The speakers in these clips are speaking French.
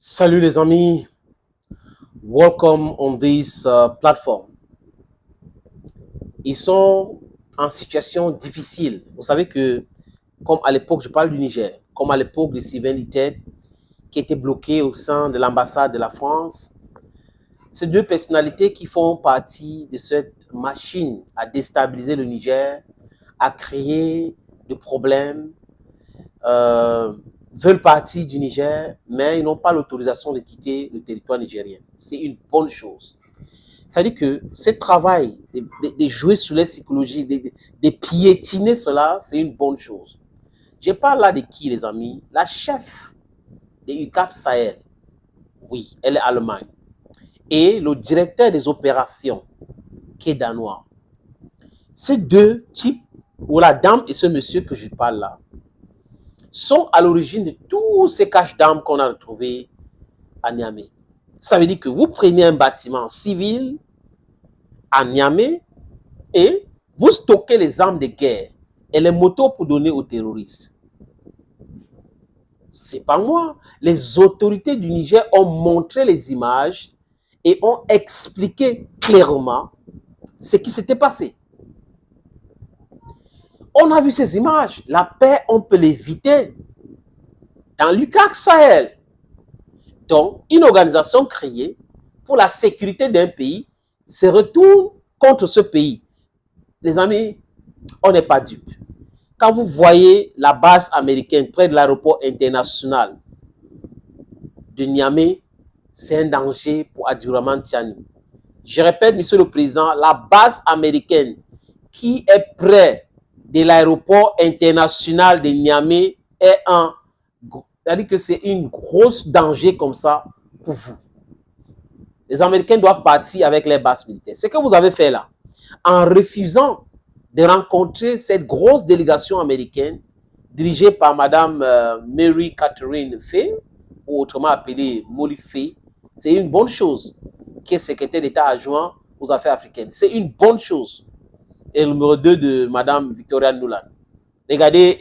Salut les amis, welcome on this platform. Ils sont en situation difficile. Vous savez que, comme à l'époque, je parle du Niger, comme à l'époque de Sylvain Littet, qui était bloqué au sein de l'ambassade de la France, ces deux personnalités qui font partie de cette machine à déstabiliser le Niger, à créer des problèmes, veulent partir du Niger, mais ils n'ont pas l'autorisation de quitter le territoire nigérien. C'est une bonne chose. C'est-à-dire que ce travail de jouer sur les psychologies, de piétiner cela, c'est une bonne chose. Je parle là de qui, les amis? La chef de UCAP Sahel, oui, elle est allemande. Et le directeur des opérations, qui est danois. Ces deux types, ou la dame et ce monsieur que je parle là, sont à l'origine de tous ces caches d'armes qu'on a retrouvés à Niamey. Ça veut dire que vous prenez un bâtiment civil à Niamey et vous stockez les armes de guerre et les motos pour donner aux terroristes. C'est pas moi. Les autorités du Niger ont montré les images et ont expliqué clairement ce qui s'était passé. On a vu ces images. La paix, on peut l'éviter dans l'UCAP Sahel. Donc, une organisation créée pour la sécurité d'un pays se retourne contre ce pays. Les amis, on n'est pas dupes. Quand vous voyez la base américaine près de l'aéroport international de Niamey, c'est un danger pour Abdourahmane Tiani. Je répète, monsieur le président, la base américaine qui est près de l'aéroport international de Niamey est c'est-à-dire que c'est une grosse danger comme ça pour vous. Les Américains doivent partir avec les bases militaires. Ce que vous avez fait là, en refusant de rencontrer cette grosse délégation américaine dirigée par Madame Mary Catherine Fay, ou autrement appelée Molly Fay, c'est une bonne chose qui est secrétaire d'État adjoint aux affaires africaines. C'est une bonne chose. Et le numéro 2 de Madame Victoria Nuland. Regardez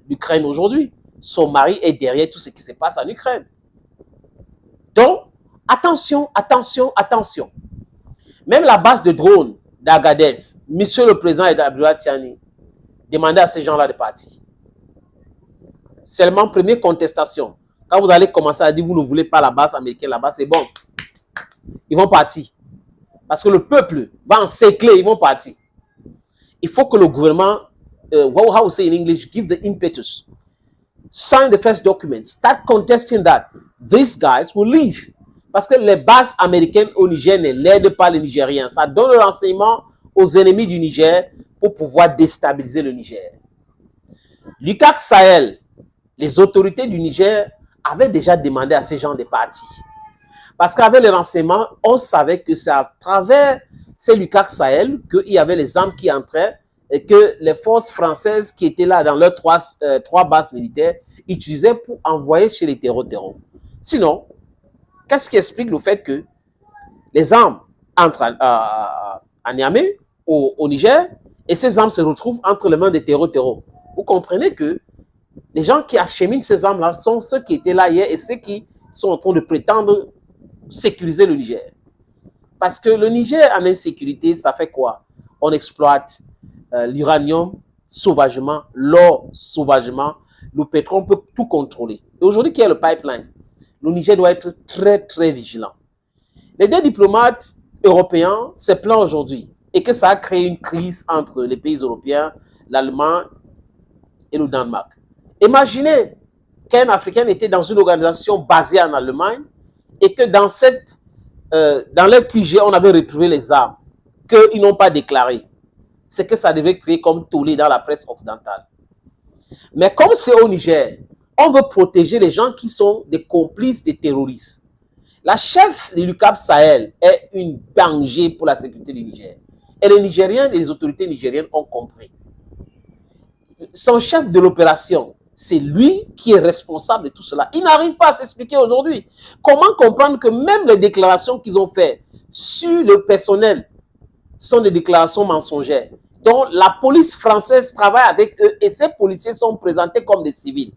l'Ukraine aujourd'hui. Son mari est derrière tout ce qui se passe en Ukraine. Donc, attention, attention, attention. Même la base de drones d'Agadez, monsieur le président Abdoulaye Tiani, demandez à ces gens-là de partir. Seulement, première contestation. Quand vous allez commencer à dire, vous ne voulez pas la base américaine là-bas, c'est bon. Ils vont partir. Parce que le peuple va encercler, ils vont partir. Il faut que le gouvernement, how we say in English, give the impetus. Sign the first document. Start contesting that. These guys will leave. Parce que les bases américaines au Niger ne l'aident pas les Nigériens. Ça donne le renseignement aux ennemis du Niger pour pouvoir déstabiliser le Niger. L'UCAP Sahel, les autorités du Niger avaient déjà demandé à ces gens de partir. Parce qu'avec les renseignements, on savait que c'est à travers ces l'UCAP Sahel qu'il y avait les armes qui entraient et que les forces françaises qui étaient là dans leurs trois bases militaires utilisaient pour envoyer chez les terreaux. Sinon, qu'est-ce qui explique le fait que les armes entrent à Niamey, au Niger, et ces armes se retrouvent entre les mains des terreaux. Vous comprenez que les gens qui acheminent ces armes-là sont ceux qui étaient là hier et ceux qui sont en train de prétendre sécuriser le Niger. Parce que le Niger en insécurité, ça fait quoi? On exploite l'uranium sauvagement, l'or sauvagement, le pétrole, on peut tout contrôler. Et aujourd'hui, qui est le pipeline? Le Niger doit être très, très vigilant. Les deux diplomates européens se plaignent aujourd'hui et que ça a créé une crise entre les pays européens, l'Allemagne et le Danemark. Imaginez qu'un Africain était dans une organisation basée en Allemagne et que dans leur QG, on avait retrouvé les armes qu'ils n'ont pas déclarées. C'est que ça devait créer comme tollé dans la presse occidentale. Mais comme c'est au Niger, on veut protéger les gens qui sont des complices des terroristes. La chef de l'UCAP Sahel est un danger pour la sécurité du Niger. Et les Nigériens et les autorités nigériennes ont compris. Son chef de l'opération, c'est lui qui est responsable de tout cela. Il n'arrive pas à s'expliquer aujourd'hui. Comment comprendre que même les déclarations qu'ils ont faites sur le personnel sont des déclarations mensongères, dont la police française travaille avec eux et ces policiers sont présentés comme des civils.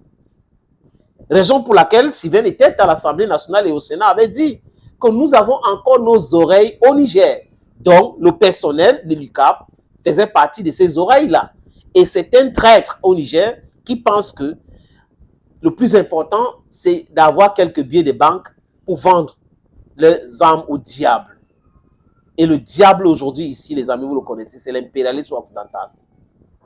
Raison pour laquelle Sylvain était à l'Assemblée nationale et au Sénat avait dit que nous avons encore nos oreilles au Niger. Donc, le personnel de l'UCAP faisait partie de ces oreilles-là. Et c'est un traître au Niger qui pense que le plus important, c'est d'avoir quelques billets de banque pour vendre les armes au diable. Et le diable aujourd'hui ici, les amis, vous le connaissez, c'est l'impérialisme occidental.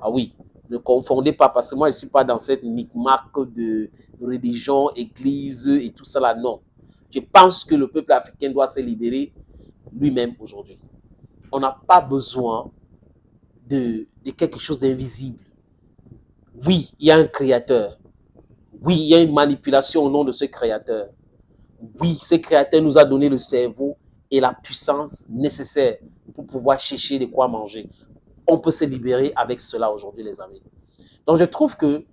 Ah oui, ne confondez pas, parce que moi, je ne suis pas dans cette micmac de religion, église et tout ça là, non. Je pense que le peuple africain doit se libérer lui-même aujourd'hui. On n'a pas besoin de quelque chose d'invisible. Oui, il y a un créateur. Oui, il y a une manipulation au nom de ce créateur. Oui, ce créateur nous a donné le cerveau et la puissance nécessaire pour pouvoir chercher de quoi manger. On peut se libérer avec cela aujourd'hui, les amis. Donc, je trouve que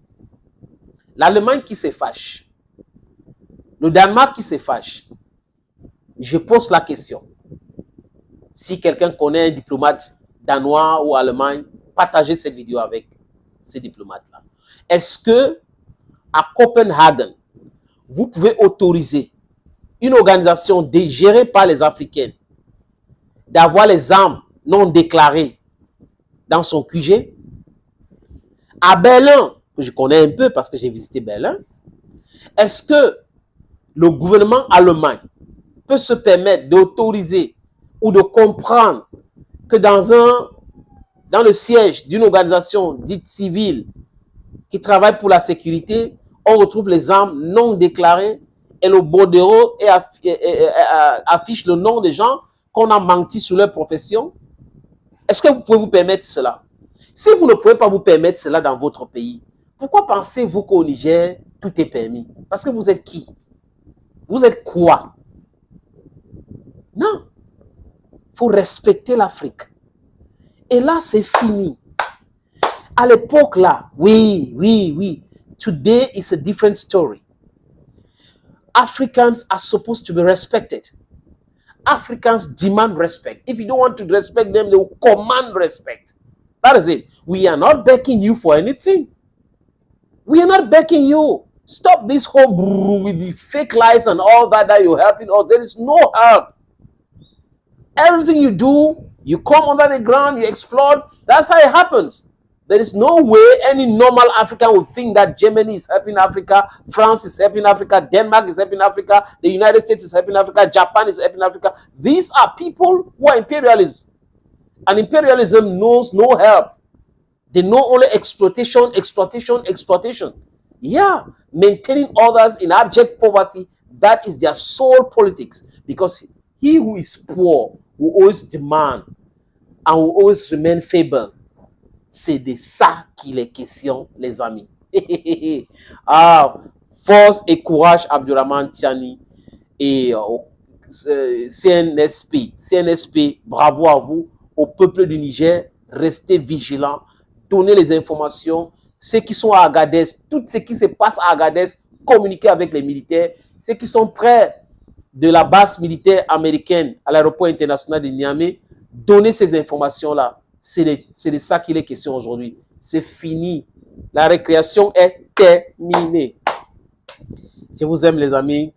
l'Allemagne qui se fâche, le Danemark qui se fâche, je pose la question. Si quelqu'un connaît un diplomate danois ou allemand, partagez cette vidéo avec ces diplomates-là. Est-ce que à Copenhague, vous pouvez autoriser une organisation gérée par les Africains d'avoir les armes non déclarées dans son QG? À Berlin, que je connais un peu parce que j'ai visité Berlin, est-ce que le gouvernement allemand peut se permettre d'autoriser ou de comprendre que dans le siège d'une organisation dite civile qui travaille pour la sécurité, on retrouve les armes non déclarées et le bordereau affiche le nom des gens qu'on a menti sur leur profession? Est-ce que vous pouvez vous permettre cela? Si vous ne pouvez pas vous permettre cela dans votre pays, pourquoi pensez-vous qu'au Niger, tout est permis? Parce que vous êtes qui? Vous êtes quoi? Non. Il faut respecter l'Afrique. Et là, c'est fini. À l'époque, là, oui. Today is a different story. Africans are supposed to be respected. Africans demand respect. If you don't want to respect them, they will command respect. That is it. We are not begging you for anything. We are not begging you. Stop this whole with the fake lies and all that you're helping us. There is no help. Everything you do, you come under the ground, you explode. That's how it happens. There is no way any normal African would think that Germany is helping Africa, France is helping Africa, Denmark is helping Africa, the United States is helping Africa, Japan is helping Africa. These are people who are imperialists. And imperialism knows no help. They know only exploitation. Yeah, maintaining others in abject poverty, that is their sole politics. Because he who is poor will always demand and will always remain feeble. C'est de ça qu'il est question, les amis. Force et courage, Abdurrahman Tiani et CNSP, bravo à vous, au peuple du Niger, restez vigilants, donnez les informations, ceux qui sont à Agadez, tout ce qui se passe à Agadez, communiquez avec les militaires, ceux qui sont près de la base militaire américaine à l'aéroport international de Niamey, donnez ces informations-là. C'est de ça qu'il est question aujourd'hui. C'est fini. La récréation est terminée. Je vous aime, les amis.